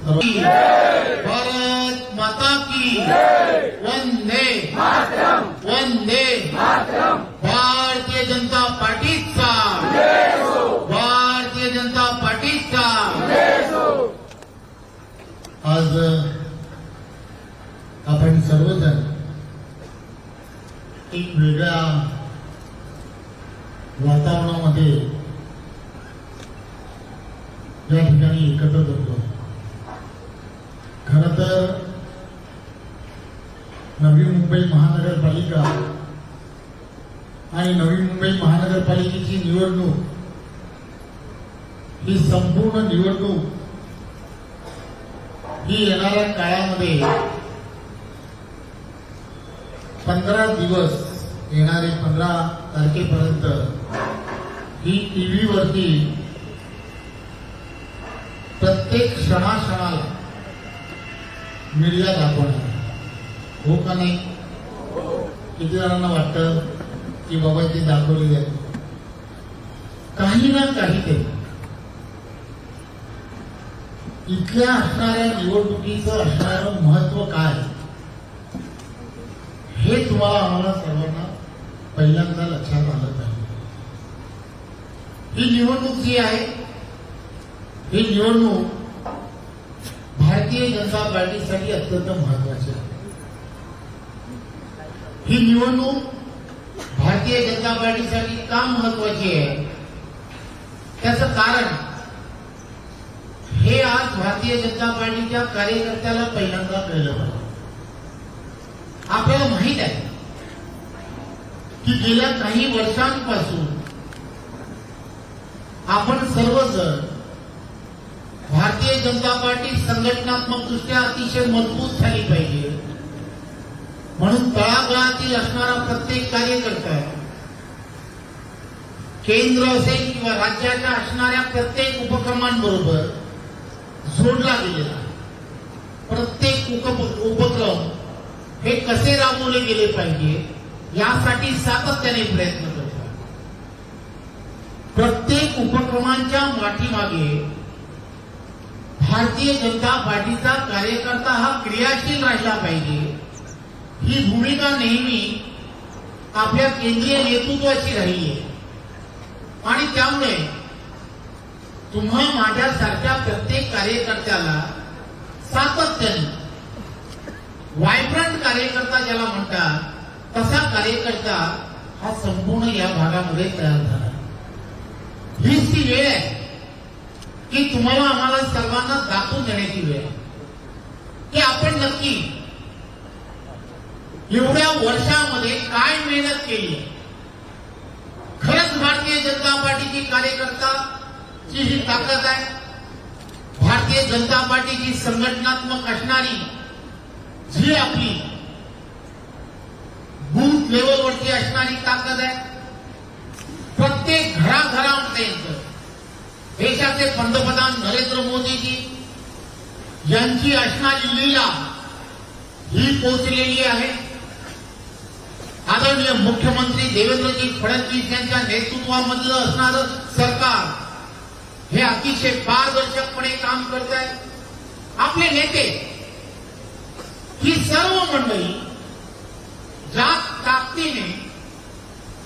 भारत माता की वंदे वंदे भारतीय जनता पार्टीचा भारतीय जनता पार्टीचा आज आपण सर्वजण एक वेगळ्या वातावरणामध्ये या ठिकाणी एकत्र करतो. खरं तर नवी मुंबई महानगरपालिका आणि नवी मुंबई महानगरपालिकेची निवडणूक ही संपूर्ण निवडणूक ही येणाऱ्या काळामध्ये 15 दिवस येणारे 15 तारखेपर्यंत ही टीव्ही वरती प्रत्येक क्षणाक्षणाला मीडिया दाखवणार. हो का नाही? किती जणांना वाटतं की बाबा ती दाखवली आहे. काही ना काहीतरी इथल्या असणाऱ्या निवडणुकीचं असणारं महत्व काय हे तुम्हाला आम्हाला सर्वांना पहिल्यांदा लक्षात आलं पाहिजे. ही निवडणूक जी आहे ही निवडणूक भारतीय जनता पार्टीसाठी अत्यंत महत्वाची आहे. ही निवडणूक भारतीय जनता पार्टीसाठी का महत्वाची आहे त्याचं कारण हे आज भारतीय जनता पार्टीच्या कार्यकर्त्याला पहिल्यांदा कळलं पाहिजे. आपल्याला माहित आहे की गेल्या काही वर्षांपासून आपण सर्वजण भारतीय जनता पार्टी संघटनात्मक दृष्ट्या अतिशय मजबूत झाली पाहिजे म्हणून तळागाळातील असणारा प्रत्येक कार्यकर्ता केंद्र असेल किंवा राज्याच्या असणाऱ्या प्रत्येक उपक्रमांबरोबर जोडला गेलेला. प्रत्येक उपक्रम हे कसे राबवले गेले पाहिजे यासाठी सातत्याने प्रयत्न करतात. प्रत्येक उपक्रमांच्या पाठीमागे भारतीय जनता पार्टीचा कार्यकर्ता हा क्रियाशील राहिला पाहिजे ही भूमिका नेहमी आपल्या केंद्रीय नेतृत्वाची राहिली आहे. आणि त्यामुळे तुम्हा माझ्यासारख्या प्रत्येक कार्यकर्त्याला सातत्याने व्हायब्रंट कार्यकर्ता ज्याला म्हणतात तसा कार्यकर्ता हा संपूर्ण या भागामध्ये तयार झाला. हीच ती वेळ आहे की तुम्हाला आम्हाला सर्वांना दाखवून देण्याची वेळ की आपण नक्की एवढ्या वर्षामध्ये काय मेहनत केली. खरंच भारतीय जनता पार्टीची कार्यकर्ताची ही ताकद आहे. भारतीय जनता पार्टीची संघटनात्मक असणारी जी आपली बूथ लेवलवरती असणारी ताकद आहे. प्रत्येक घराघरामध्ये देशाचे पंतप्रधान नरेंद्र मोदीजी यांची असणारी लीला ही पोहोचलेली आहे. आदरणीय मुख्यमंत्री देवेंद्रजी फडणवीस यांच्या नेतृत्वामधलं असणारं सरकार हे अतिशय पारदर्शकपणे काम करत आहे. आपले नेते ही सर्व मंडळी ज्या ताकदीने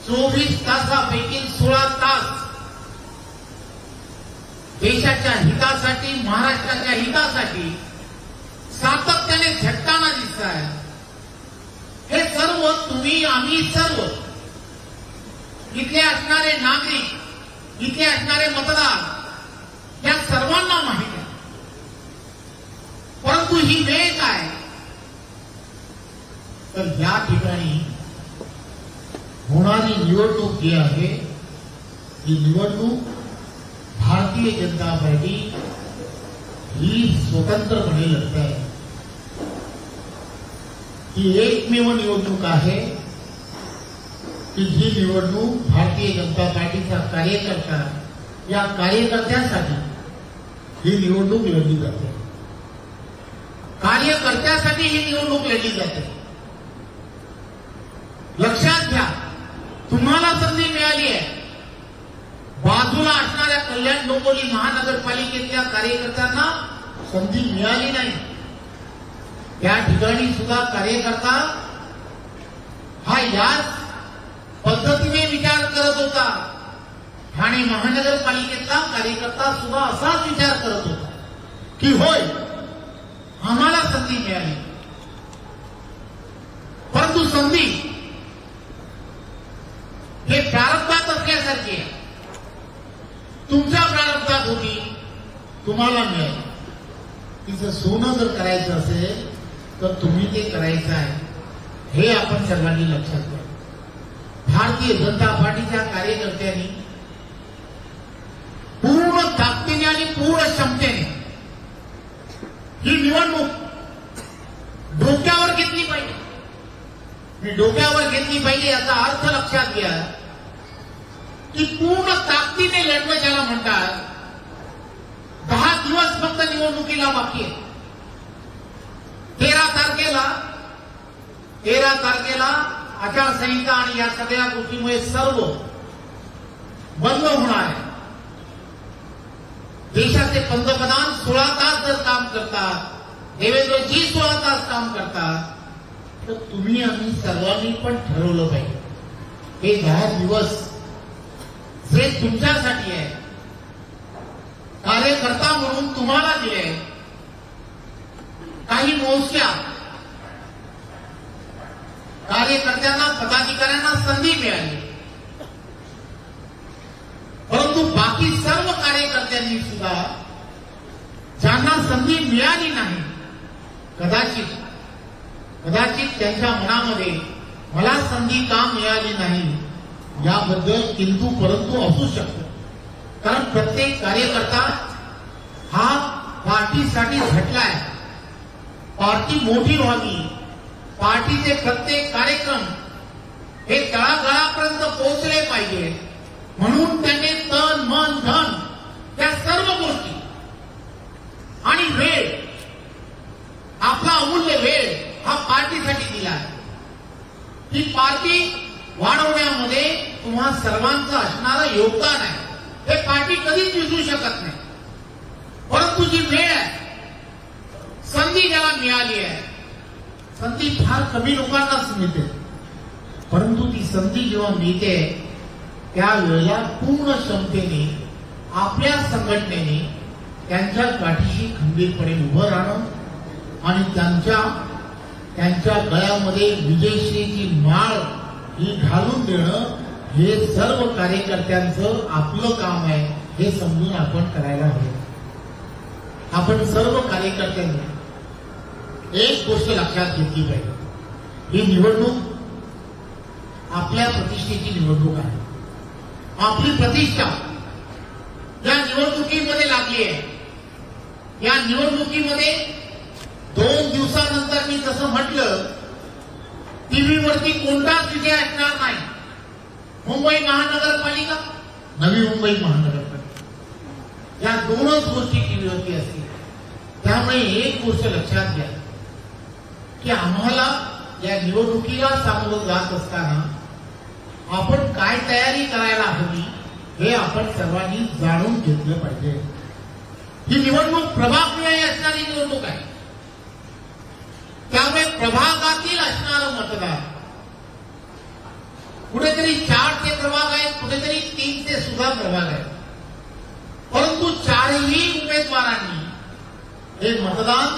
24 तासापैकी 16 तास देशाच्या हितासाठी महाराष्ट्राच्या हितासाठी सातत्याने झटताना दिसत आहे. हे सर्व तुम्ही आम्ही सर्व इथले असणारे नागरिक इथले असणारे मतदार या सर्वांना माहिती आहे. परंतु ही वेळ काय तर या ठिकाणी होणारी निवडणूक जी आहे ही निवडणूक भारतीय जनता पार्टी ही स्वतंत्रपणे लढत आहे. ही एकमेव निवडणूक आहे की जी निवडणूक भारतीय जनता पार्टीचा कार्यकर्ता या कार्यकर्त्यासाठी ही निवडणूक लढली जाते. कार्यकर्त्यासाठी ही निवडणूक लढली जाते. लक्षात घ्या, तुम्हाला संधी मिळाली आहे. बाजूला असणाऱ्या कल्याण डोंबिवली महानगरपालिकेतल्या कार्यकर्त्यांना संधी मिळाली नाही त्या ठिकाणी सुद्धा कार्यकर्ता हा याच पद्धतीने विचार करत होता. ठाणे महानगरपालिकेतला कार्यकर्ता सुद्धा असाच विचार करत होता की होय आम्हाला संधी मिळाली, परंतु संधी हे प्रारब्धात असल्यासारखी आहे. तुमच्या प्रारब्धात होती, तुम्हाला मिळेल. तिचं सोनं जर करायचं असेल तर तुम्ही ते करायचं आहे, हे आपण सर्वांनी लक्षात घ्या. भारतीय जनता पार्टीच्या कार्यकर्त्यांनी पूर्ण ताकदीने आणि पूर्ण क्षमतेने ही निवडणूक डोक्यावर घेतली पाहिजे. मी डोक्यावर घेतली पाहिजे याचा अर्थ लक्षात घ्या की पूर्ण ताकदीने लढणं ज्याला म्हणतात. 10 दिवस फक्त निवडणुकीला बाकी आहे. 13 तारखेला आचारसंहिता आणि या सगळ्या गोष्टीमुळे सर्व बंद होणार आहे. देशाचे पंतप्रधान 16 तास जर काम करतात, देवेंद्रजी 16 तास काम करतात, तर तुम्ही आम्ही सर्वांनी पण ठरवलं पाहिजे हे 10 दिवस जे तुमच्यासाठी आहे, कार्यकर्ता म्हणून तुम्हाला दिले. काही मोजक्या कार्यकर्त्यांना पदाधिकाऱ्यांना संधी मिळाली, परंतु बाकी सर्व कार्यकर्त्यांनी सुद्धा ज्यांना संधी मिळाली नाही, कदाचित त्यांच्या मनामध्ये मला संधी का मिळाली नाही याबद्दल किंतु परंतु असू शकतं. कारण प्रत्येक कार्यकर्ता हा पार्टीसाठी झटलाय. पार्टी मोठी व्हावी, पार्टीचे प्रत्येक कार्यक्रम हे तळागाळापर्यंत पोहोचले पाहिजे म्हणून त्यांनी तन मन धन त्या सर्व गोष्टी आणि वेळ, आपला अमूल्य वेळ हा पार्टीसाठी दिला आहे. ही पार्टी वाढवण्यामध्ये तुम्हा सर्वांचं असणारं योगदान आहे, हे पार्टी कधीच विसरू शकत नाही. परंतु जी वेळ आहे, संधी ज्याला मिळाली आहे, संधी फार कमी लोकांनाच मिळते, परंतु ती संधी जेव्हा मिळते त्यावेळेला पूर्ण क्षमतेने आपल्या संघटनेने त्यांच्या पाठीशी खंबीरपणे उभं राहणं आणि त्यांच्या गळ्यामध्ये विजयश्रीची माळ ही घालून देणं हे सर्व कार्यकर्त्यांचं आपलं काम आहे, हे समजून आपण करायला हवे. आपण सर्व कार्यकर्त्यांनी एक गोष्ट लक्षात घेतली पाहिजे, ही निवडणूक आपल्या प्रतिष्ठेची निवडणूक आहे. आपली प्रतिष्ठा या निवडणुकीमध्ये लागली आहे. या निवडणुकीमध्ये 2 दिवसानंतर मी जसं म्हटलं, टीव्हीवरती कोणताच विजय असणार नाही. मुंबई महानगरपालिका, नवी मुंबई महानगरपालिका या 2च गोष्टी टीव्हीवरती असतील. त्यामुळे एक गोष्ट लक्षात घ्या की आम्हाला या निवडणुकीला सामोरं जात असताना आपण काय तयारी करायला हवी हे आपण सर्वांनी जाणून घेतलं पाहिजे. ही निवडणूक प्रभागनिहाय असणारी निवडणूक आहे. त्यामुळे प्रभागातील असणारं मतदार, कुठेतरी 4 ते प्रभाग आहेत, कुठेतरी 3 ते सुद्धा प्रभाग आहेत, परंतु 4ही उमेदवारांनी हे मतदान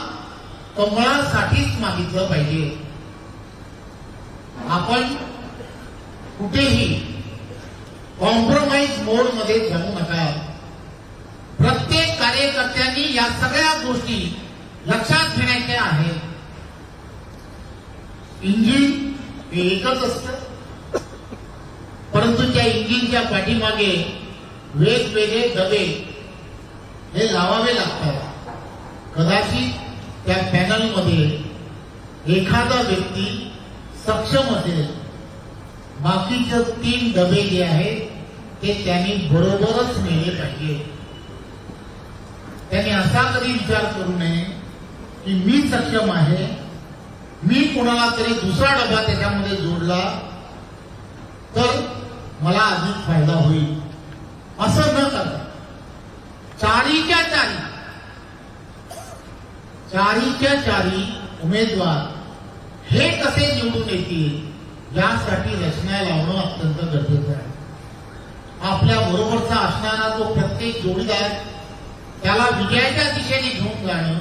कमळासाठीच मागितलं पाहिजे. आपण कुठेही कॉम्प्रोमाइज मोड मध्ये जाऊ नका. प्रत्येक कार्यकर्त्यांनी या सगळ्या गोष्टी लक्षात घेण्याच्या आहेत. इंजिन हे एकच असतं, परंतु त्या इंजिनच्या पाठीमागे वेगवेगळे डबे हे लावावे लागतात. कदाचित त्या पॅनलमध्ये एखादा व्यक्ती सक्षम असेल, बाकीचे 3 डबे जे आहेत ते त्यांनी बरोबरच नेले पाहिजे. त्यांनी असा कधी विचार करू नये की मी सक्षम आहे, मी कोणाला तरी दुसरा डबा त्याच्यामध्ये जोडला तर मला अधिक फायदा होईल, असं न करता 4च्या 4 चारीच्या चारी उमेदवार हे कसे निवडून येतील यासाठी रचना लावणं अत्यंत गरजेचं आहे. आपल्या बरोबरचा असणारा तो प्रत्येक जोडीदार त्याला विजयाच्या दिशेने घेऊन जाणं.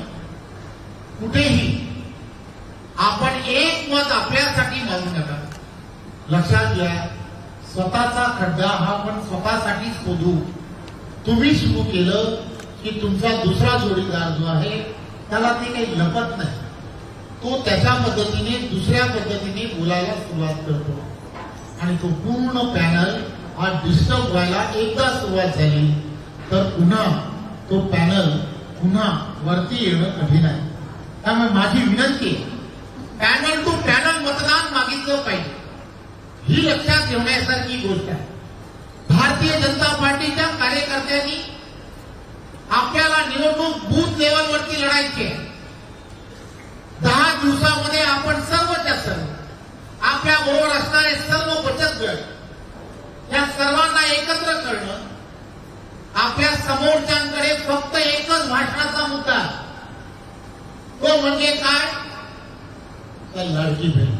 कुठेही आपण एक मत आपल्यासाठी मागू नका. लक्षात घ्या, स्वतःचा खड्डा हा आपण स्वतःसाठीच खोदू. तुम्ही सुरू केलं की तुमचा दुसरा जोडीदार जो आहे त्याला ते काही लपत नाही. तो त्याच्या पद्धतीने दुसऱ्या पद्धतीने बोलायला सुरुवात करतो आणि तो पूर्ण पॅनल हा डिस्टर्ब व्हायला एकदा सुरुवात झाली तर पुन्हा तो पॅनल पुन्हा वरती येणं कठीण आहे. त्यामुळे माझी विनंती पॅनल टू पॅनल मतदान मागितलं पाहिजे. ही लक्षात ठेवण्यासारखी गोष्ट आहे. भारतीय जनता पार्टीच्या कार्यकर्त्यांनी आपल्याला निवडणूक बूथ लेवलवरती लढायची आहे. 10 दिवसामध्ये आपण सर्वच्या सर्व आपल्या बरोबर असणारे सर्व बचत गट या सर्वांना एकत्र करणं. आपल्या समोरच्यांकडे फक्त एकच भाषणाचा मुद्दा, तो म्हणजे काय, तर लाडकी बहीण.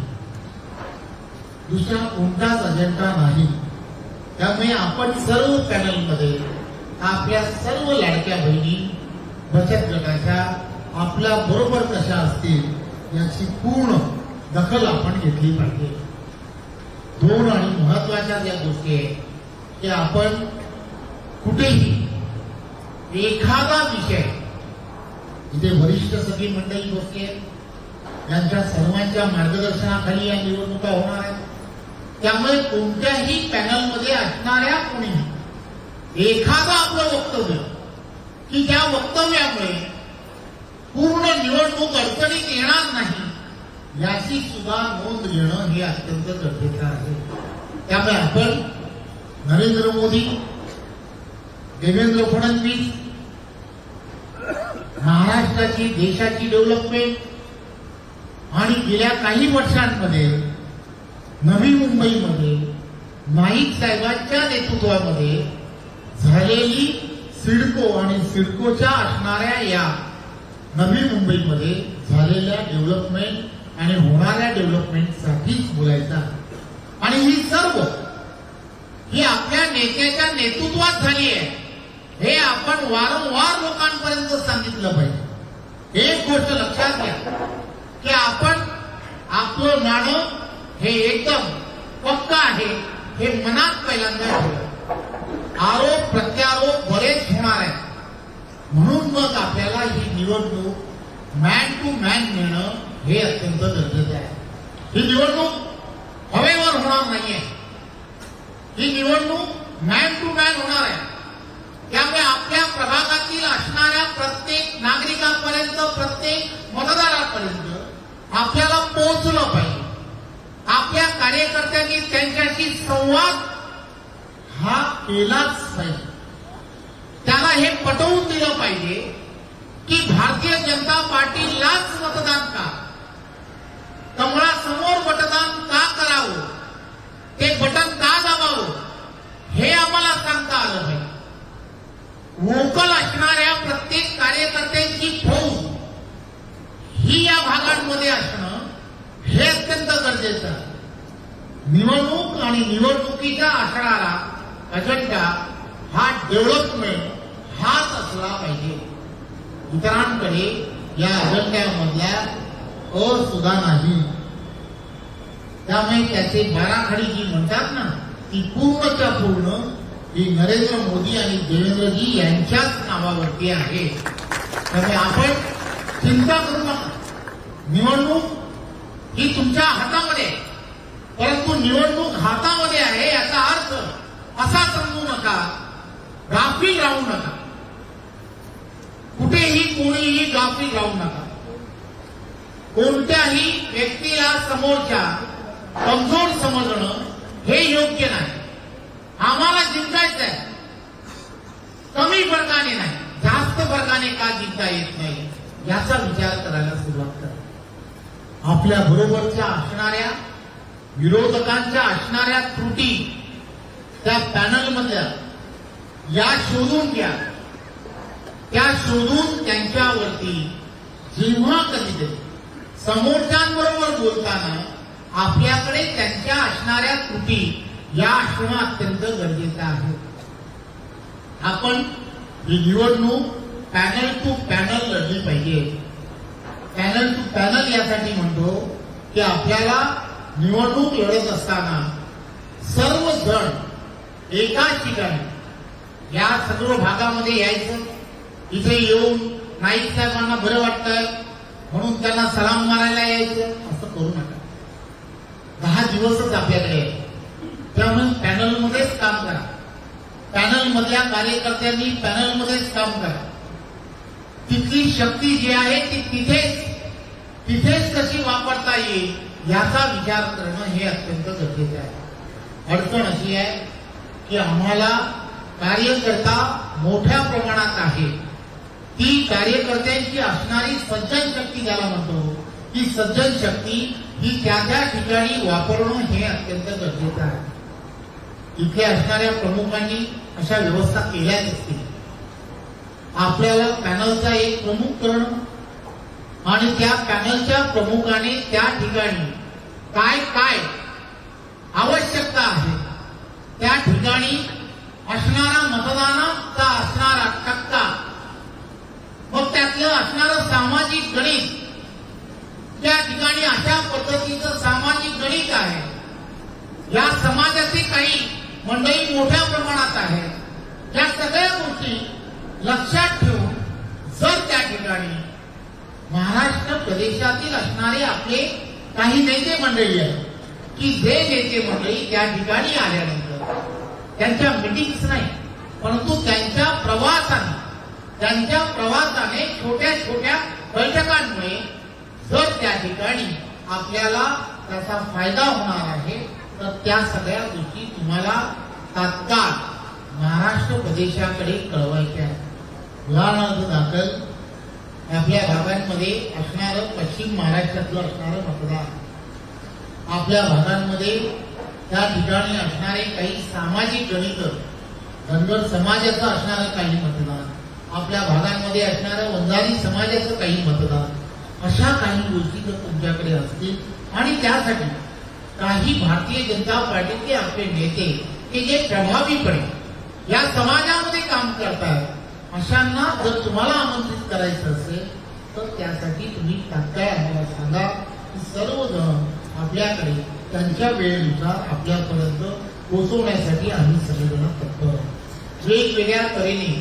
दुसरा कोणताच अजेंडा नाही. त्यामुळे आपण सर्व पॅनलमध्ये आपल्या सर्व लाडक्या बहिणी बचत गटाच्या आपल्या बरोबर कशा असतील याची पूर्ण दखल आपण घेतली पाहिजे. 2 आणि महत्वाच्या ज्या गोष्टी आहेत की आपण कुठेही एखादा विषय, इथे वरिष्ठ सगळी मंडळी बसली आहेत, यांच्या सर्वांच्या मार्गदर्शनाखाली या निवडणुका होणार आहेत. त्यामुळे कोणत्याही पॅनलमध्ये असणाऱ्या कोणी एखादं आपलं वक्तव्य की ज्या वक्तव्यामुळे पूर्ण निवडणूक अडचणीत येणार नाही याची सुद्धा नोंद घेणं हे अत्यंत गरजेचं आहे. त्यामुळे आपण नरेंद्र मोदी, देवेंद्र फडणवीस, महाराष्ट्राची देशाची डेव्हलपमेंट आणि गेल्या काही वर्षांमध्ये नवी मुंबईमध्ये नाईक साहेबांच्या नेतृत्वामध्ये झालेली सिडको आणि सिडकोच्या असणाऱ्या या नवी मुंबईमध्ये झालेल्या डेव्हलपमेंट आणि होणाऱ्या डेव्हलपमेंटसाठीच बोलायचा. आणि ही सर्व ही आपल्या नेत्याच्या नेतृत्वात झाली आहे हे आपण वारंवार लोकांपर्यंत सांगितलं पाहिजे. एक गोष्ट लक्षात घ्या की आपण आपलं नाणं हे एकदम पक्का आहे हे मनात पहिल्यांदा ठेवा. आरोप प्रत्यारोप बरेच होणार आहे. म्हणून मग आपल्याला ही निवडणूक मॅन टू मॅन नेणं हे अत्यंत गरजेचं आहे. ही निवडणूक हवेवर होणार नाहीये. ही निवडणूक मॅन टू मॅन होणार आहे. त्यामुळे आपल्या प्रभागातील असणाऱ्या प्रत्येक नागरिकांपर्यंत, प्रत्येक मतदारापर्यंत आपल्याला पोहोचलं पाहिजे. आपल्या कार्यकर्त्यांनी त्यांच्याशी संवाद हा केलाच पाहिजे. त्याला हे पटवून दिलं पाहिजे की भारतीय जनता पार्टीलाच मतदान का, कमळासमोर मतदान का करावं, ते बटन का दाबावं हे आम्हाला सांगता आलं पाहिजे. वोकल असणाऱ्या प्रत्येक कार्यकर्त्यांची फौज ही या भागांमध्ये असणं हे अत्यंत गरजेचं आहे. निवडणूक आणि निवडणुकीचा असणारा अजेंडा हा डेव्हलपमेंट हाच असला पाहिजे. इतरांकडे या अजेंड्यामधल्या सुद्धा नाही. त्यामुळे त्याचे बाराखडी जी म्हणतात ना ती पूर्णच्या पूर्ण ही नरेंद्र मोदी आणि देवेंद्रजी यांच्याच नावावरती आहे. त्यामुळे आपण चिंता करू नका. निवडणूक ही तुमच्या हातामध्ये, परंतु निवडणूक हातामध्ये आहे याचा अर्थ असा समजू नका, गाफील राहू नका. कुठेही कोणीही गाफील राहू नका. कोणत्याही व्यक्तीला समोरच्या कमजोर समजणं हे योग्य नाही. आम्हाला जिंकायचं आहे, कमी फरकाने नाही, जास्त फरकाने का जिंकता येत नाही याचा विचार करायला सुरुवात करा. आपल्या बरोबरच्या असणाऱ्या विरोधकांच्या असणाऱ्या त्रुटी त्या पॅनलमधल्या या शोधून घ्या. त्या शोधून त्यांच्यावरती जेव्हा कधीतरी समोरच्यांबरोबर बोलताना आपल्याकडे त्यांच्या असणाऱ्या त्रुटी या असणं अत्यंत गरजेचं आहे. आपण ही निवडणूक पॅनल टू पॅनल लढली पाहिजे. पॅनल टू पॅनल यासाठी म्हणतो की आपल्याला निवडणूक लढत असताना सर्वजण एकाच ठिकाणी या सर्व भागामध्ये यायचं. इथे येऊन नाईक साहेबांना बरं वाटतंय म्हणून त्यांना सलाम मारायला यायचं असं करू नका. 10 दिवसच आपल्याकडे आहे. त्यामुळे पॅनलमध्येच काम करा. पॅनल मधल्या कार्यकर्त्यांनी पॅनलमध्येच काम करा. तिथली शक्ती जी आहे ती तिथेच कशी वापरता येईल याचा विचार करणं हे अत्यंत गरजेचं आहे. अडचण अशी आहे की आम्हाला कार्यकर्ता मोठ्या प्रमाणात आहे. ती कार्यकर्त्यांची असणारी सज्जन शक्ती ज्याला म्हणतो ती सज्जन शक्ती ही त्या ठिकाणी वापरणं हे अत्यंत गरजेचं आहे. इथे असणाऱ्या प्रमुखांनी अशा व्यवस्था केल्याच असतील. आपल्याला पॅनलचा एक प्रमुख करणं आणि त्या पॅनलच्या प्रमुखाने त्या ठिकाणी काय काय आवश्यकता आहे त्या ठिकाणी असणारा मतदानाचा असणारा टक्का, मग त्यातलं असणारं सामाजिक गणित, त्या ठिकाणी अशा पद्धतीचं सामाजिक गणित आहे. या समाजाचे काही मंडळी मोठ्या प्रमाणात आहेत. या सगळ्या गोष्टी लक्षात ठेवून जर त्या ठिकाणी महाराष्ट्र प्रदेशातील असणारे आपले काही नेते मंडळी आहेत की जे नेते मंडळी त्या ठिकाणी आल्यानंतर त्यांच्या मिटिंग्स नाही परंतु त्यांच्या प्रवासाने छोट्या छोट्या बैठकांमुळे जर त्या ठिकाणी आपल्याला त्याचा फायदा होणार आहे तर त्या सगळ्या गोष्टी तुम्हाला तात्काळ महाराष्ट्र प्रदेशाकडे कळवायच्या आहेत. उदाहरणार्थ दाखल आपल्या भागांमध्ये असणारं पश्चिम महाराष्ट्रातलं असणारं मतदान, आपल्या भागांमध्ये त्या ठिकाणी असणारे काही सामाजिक गणित, धनगर समाजाचं असणारं काही मतदान, आपल्या भागांमध्ये असणारं वंजारी समाजाचं काही मतदान, अशा काही गोष्टी जर तुमच्याकडे असतील आणि त्यासाठी काही भारतीय जनता पार्टीचे आपले नेते की जे प्रभावीपणे या समाजामध्ये काम करतात अशांना जर तुम्हाला आमंत्रित करायचं असेल तर त्यासाठी तुम्ही तात्काळ आम्हाला सांगा की सर्वजण आपल्याकडे त्यांच्या वेळेनुसार आपल्यापर्यंत पोहोचवण्यासाठी आम्ही सगळेजण तत्पर आहोत. वेगवेगळ्या तऱ्हेने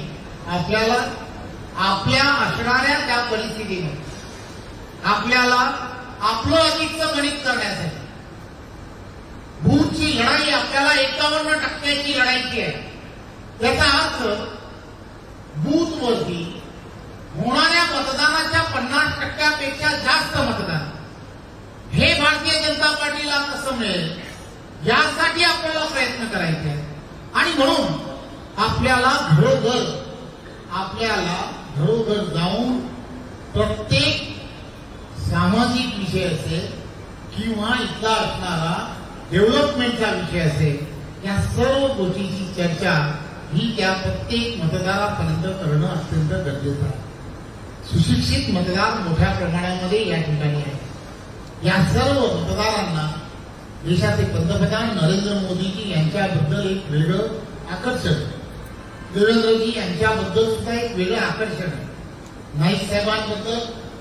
आपल्याला आपल्या असणाऱ्या त्या परिस्थितीने आपल्याला आपलं अधिकचं गणित करण्यासाठी बूथची लढाई आपल्याला 51% लढायची आहे. याचा अर्थ बूथवरती होणाऱ्या मतदानाच्या 50% जास्त मतदान हे भारतीय जनता पार्टीला कसं मिळेल यासाठी आपल्याला प्रयत्न करायचे आहे. आणि म्हणून आपल्याला घरोघर जाऊन प्रत्येक सामाजिक विषय असेल किंवा इथला असणारा डेव्हलपमेंटचा विषय असेल या सर्व गोष्टीची चर्चा ही त्या प्रत्येक मतदारापर्यंत करणं अत्यंत गरजेचं आहे. सुशिक्षित मतदार मोठ्या प्रमाणामध्ये या ठिकाणी आहे. या सर्व मतदारांना देशाचे पंतप्रधान नरेंद्र मोदीजी यांच्याबद्दल एक वेगळं आकर्षण, देवेंद्रजी यांच्याबद्दल सुद्धा एक वेगळं आकर्षण आहे. नाईक साहेबांबद्दल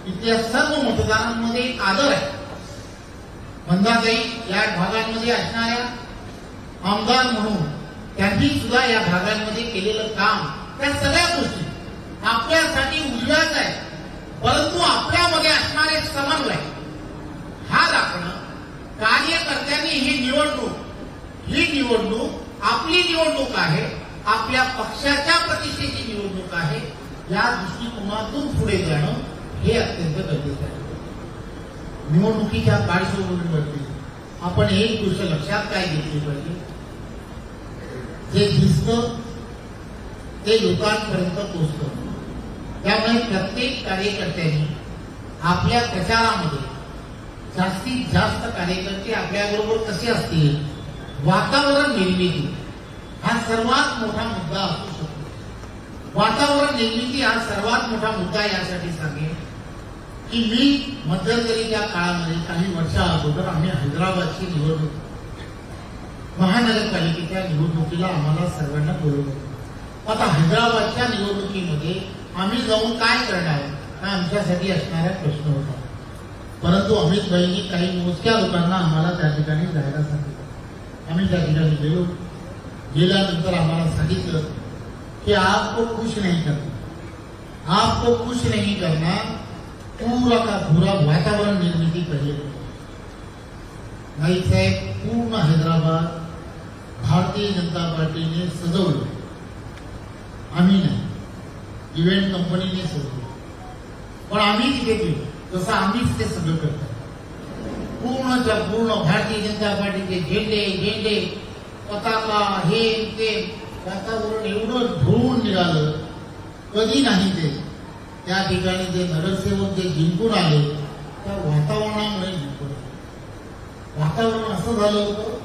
इथल्या सर्व मतदारांमध्ये एक आदर आहे. मंदाताई या भागांमध्ये असणाऱ्या आमदार म्हणून त्यांनी सुद्धा या भागांमध्ये केलेलं काम, त्या सगळ्या गोष्टी आपल्यासाठी उजव्याच आहे. परंतु आपल्यामध्ये असणारे समन्वय हा राखणं, कार्यकर्त्यांनी ही निवडणूक आपली निवडणूक आहे, आपल्या पक्षाच्या प्रतिष्ठेची निवडणूक आहे, या दृष्टिकोनातून पुढे जाणं हे अत्यंत गरजेचं आहे. निवडणुकीच्या पार्श्वभूमीवरती आपण एक गोष्ट लक्षात काय घेतली पाहिजे, जे दिसतं ते लोकांपर्यंत पोहोचतं. त्यामुळे प्रत्येक कार्यकर्त्यांनी आपल्या प्रचारामध्ये जास्तीत जास्त कार्यकर्ते आपल्याबरोबर कसे असतील, वातावरण निर्मिती हा सर्वात मोठा मुद्दा असू शकतो. वातावरण निर्मिती हा सर्वात मोठा मुद्दा यासाठी सांगेल की मी मध्यंतरीच्या काळामध्ये काही वर्षा अगोदर आम्ही हैदराबादची निवडणूक महानगरपालिकेच्या निवडणुकीला आम्हाला सर्वांना बोलवलं. आता हैदराबादच्या निवडणुकीमध्ये आम्ही जाऊन काय करणार हा आमच्यासाठी असणारा प्रश्न होता. परंतु अमित भाईंनी काही मोजक्या लोकांना आम्हाला त्या ठिकाणी जायला सांगितलं. आम्ही त्या ठिकाणी गेलो. गेल्यानंतर आम्हाला सांगितलं की आपको खुश नहीं करना, आपको खुश नहीं करना, पूरा का पूरा वातावरण निर्मिती करिए. नाईक साहेब पूर्ण हैदराबाद भारतीय जनता पार्टीने सजवलं. आम्ही नाही, इव्हेंट कंपनीने सजवलं. पण आम्ही तिथे गेलो तसं आम्हीच ते सगळं करतो. पूर्णच्या पूर्ण भारतीय जनता पार्टीचे झेंडे पताका हे ते वातावरण एवढं धुळून निघालं कधी नाही. ते त्या ठिकाणी जे नगरसेवक जे जिंकून आले त्या वातावरणामुळे जिंकून आले. वातावरण असं झालं होतं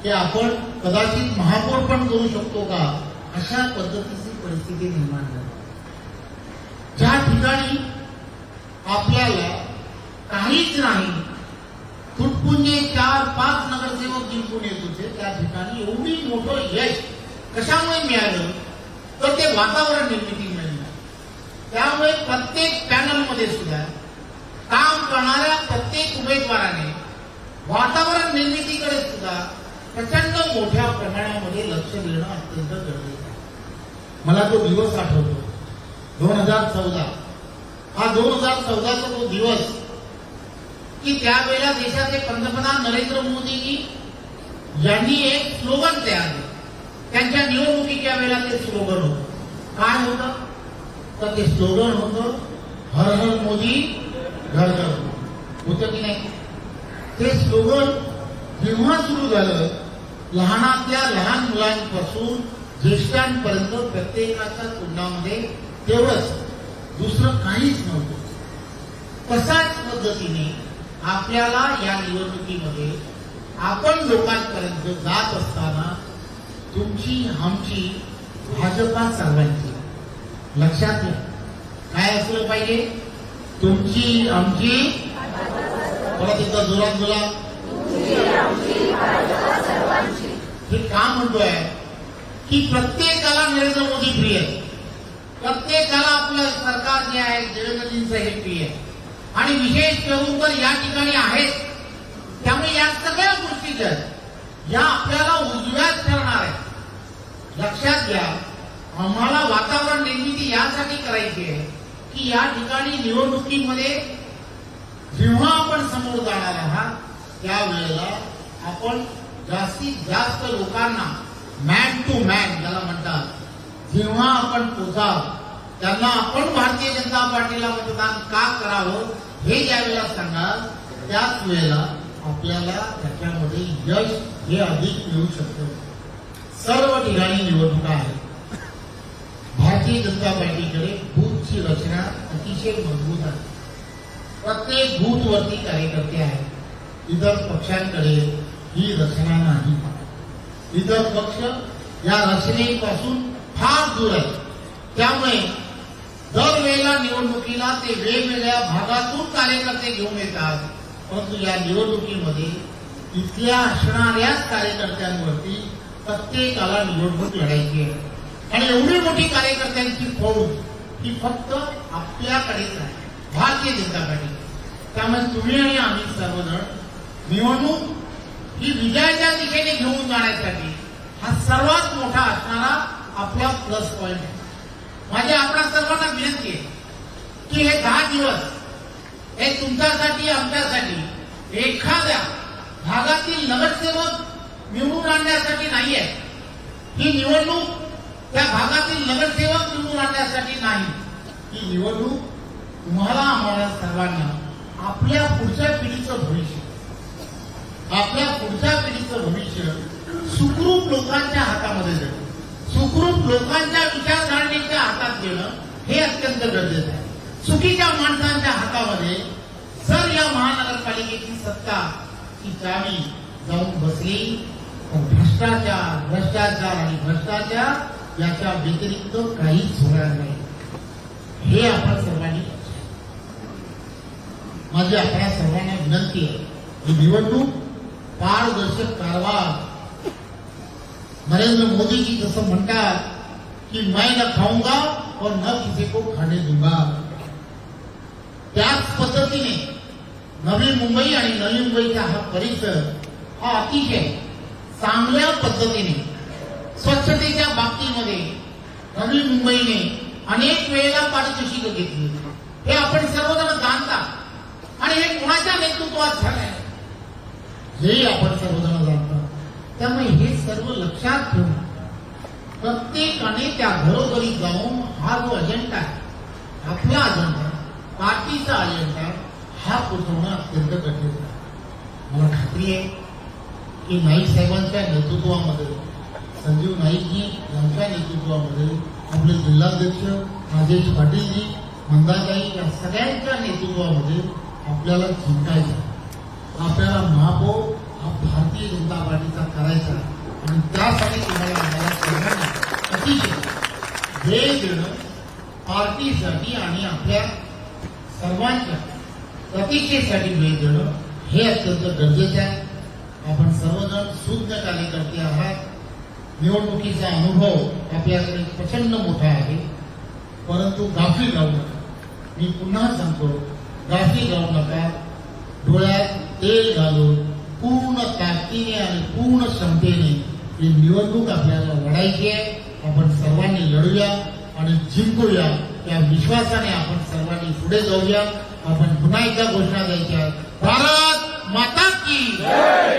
की आपण कदाचित महापौर पण करू शकतो का अशा पद्धतीची परिस्थिती निर्माण झाली. ज्या ठिकाणी आपल्याला काहीच नाही, तुटपुंजे 4-5 नगरसेवक जिंकून येत होते, त्या ठिकाणी एवढी मोठं यश कशामुळे मिळालं तर ते वातावरण निर्मितीमुळे मिळालं. त्यामुळे प्रत्येक पॅनलमध्ये सुद्धा काम करणाऱ्या प्रत्येक उमेदवाराने वातावरण निर्मितीकडे सुद्धा प्रचंड मोठ्या प्रमाणामध्ये लक्ष देणं अत्यंत गरजेचं आहे. मला तो दिवस आठवतो 2014. हा 2014चा तो दिवस की त्यावेळेला देशाचे पंतप्रधान नरेंद्र मोदींनी यांनी एक स्लोगन तयार केलं. त्यांच्या निवडणुकीच्या वेळेला ते स्लोगन होतं. काय होतं तर ते स्लोगन होतं हर हर मोदी घर घर होतं की नाही. ते स्लोगन जेव्हा सुरू झालं लहानातल्या लहान मुलांपासून ज्येष्ठांपर्यंत प्रत्येकाच्या तोंडामध्ये तेवढंच, दुसरं काहीच नव्हतं. तशाच पद्धतीने आपल्याला या निवडणुकीमध्ये आपण लोकांपर्यंत जात असताना तुमची आमची भाजपा सर्वांची लक्षात घ्या. काय असलं पाहिजे? तुमची आमची, परत एकदा जोरात बोला. हे का म्हणतोय की प्रत्येकाला नरेंद्र मोदी प्रिय आहे, प्रत्येकाला आपलं सरकार जे आहे देवेंद्रजींचं हे प्रिय आहे. आणि विशेष करून तर या ठिकाणी आहेत. त्यामुळे या सगळ्या गोष्टी ज्या या आपल्याला उजव्यात ठरणार आहेत. लक्षात घ्या, आम्हाला वातावरण निर्मिती यासाठी करायची आहे की या ठिकाणी निवडणुकीमध्ये जेव्हा आपण समोर जाणार आहात त्यावेळेला आपण जास्तीत जास्त लोकांना मॅन टू मॅन ज्याला म्हणतात, जेव्हा आपण पोचाल त्यांना आपण भारतीय जनता पार्टीला मतदान का करावं हे ज्या वेळेला सांगाल त्याच वेळेला आपल्याला त्याच्यामध्ये यश हे अधिक मिळू शकतं. सर्व ठिकाणी निवडणुका आहेत. भारतीय जनता पार्टीकडे बूथची रचना अतिशय मजबूत आहे. प्रत्येक बूथवरती कार्यकर्ते आहेत. इतर पक्षांकडे ही रचना नाही. इतर पक्ष या रचनेपासून फार दूर आहे. त्यामुळे दरवेळेला निवडणुकीला ते वेगवेगळ्या भागातून कार्यकर्ते घेऊन येतात. परंतु या निवडणुकीमध्ये इथल्या असणाऱ्याच कार्यकर्त्यांवरती प्रत्येकाला निवडणूक लढायची आहे. आणि एवढी मोठी कार्यकर्त्यांची फौज ही फक्त आपल्याकडेच आहे, भारतीय जनता पार्टी. त्यामुळे तुम्ही आणि आम्ही सर्वजण निवडणूक ही विजयाच्या दिशेने घेऊन जाण्यासाठी हा सर्वात मोठा असणारा आपला प्लस पॉइंट आहे. माझी आपणा सर्वांना विनंती आहे की हे 10 दिवस हे तुमच्यासाठी आमच्यासाठी एखाद्या भागातील नगरसेवक निवडून आणण्यासाठी नाही आहे. ही निवडणूक त्या भागातील नगरसेवक निवडून आणण्यासाठी नाही. ही निवडणूक तुम्हाला आम्हाला सर्वांना आपल्या पुढच्या पिढीचं भविष्य, आपल्या पुढच्या पिढीचं भविष्य सुखरूप लोकांच्या हातामध्ये देणं, सुखरूप लोकांच्या विचारधारणेच्या हातात देणं हे अत्यंत गरजेचं आहे. चुकीच्या माणसांच्या हातामध्ये जर या महानगरपालिकेची सत्ता ची चावी जाऊन बसली तर भ्रष्टाचार आणि भ्रष्टाचार याच्या व्यतिरिक्त काहीच होणार नाही. हे आपण सर्वांनी माझी आपल्या सर्वांना विनंती आहे ही निवडणूक पारदर्शक कारभार, नरेंद्र मोदी जी जसं म्हणतात की मैं न खाऊंगा और न किसी को खाने दूंगा, त्याच पद्धतीने नवी मुंबई आणि नवी मुंबईचा हा परिसर हा अतिशय चांगल्या पद्धतीने स्वच्छतेच्या बाबतीमध्ये नवी मुंबईने अनेक वेळेला पारितोषिकं घेतली हे आपण सर्वजण जाणता आणि हे कोणाच्या नेतृत्वात झालंय हेही आपण सर्वजण जाणता. त्यामुळे हे सर्व लक्षात ठेवून प्रत्येकाने त्या घरोघरी जाऊन हा जो अजेंडा आहे आपला अजेंडा पार्टीचा अजेंडा हा पोचवणं अत्यंत गरजेचं आहे. मला खात्री आहे की नाईक साहेबांच्या नेतृत्वामध्ये, संजीव नाईकजी यांच्या नेतृत्वामध्ये, आपले जिल्हाध्यक्ष राजेश पाटीलजी, मंदाताई या सगळ्यांच्या नेतृत्वामध्ये आपल्याला जिंकायचं, आपल्याला महापौर हा भारतीय जनता पार्टीचा करायचा आणि त्यासाठी तुम्हाला आम्हाला सर्वांना अतिशय वेळ देणं, पार्टीसाठी आणि आपल्या सर्वांच्या प्रतिष्ठेसाठी वेळ देणं हे अत्यंत गरजेचं आहे. आपण सर्वजण सुज्ञ कार्यकर्ते आहात. निवडणुकीचा अनुभव आपल्याकडे प्रचंड मोठा आहे, परंतु गाफील राहू नका. मी पुन्हा सांगतो, गाफील राहू नका. डोळ्यात तेल घालून पूर्ण ताकदीने आणि पूर्ण क्षमतेने ही निवडणूक आपल्याला लढायची आहे. आपण सर्वांनी लढूया आणि जिंकूया या विश्वासाने आपण सर्वांनी पुढे जाऊया. आपण पुन्हा एकदा घोषणा द्यायच्या, भारत माता की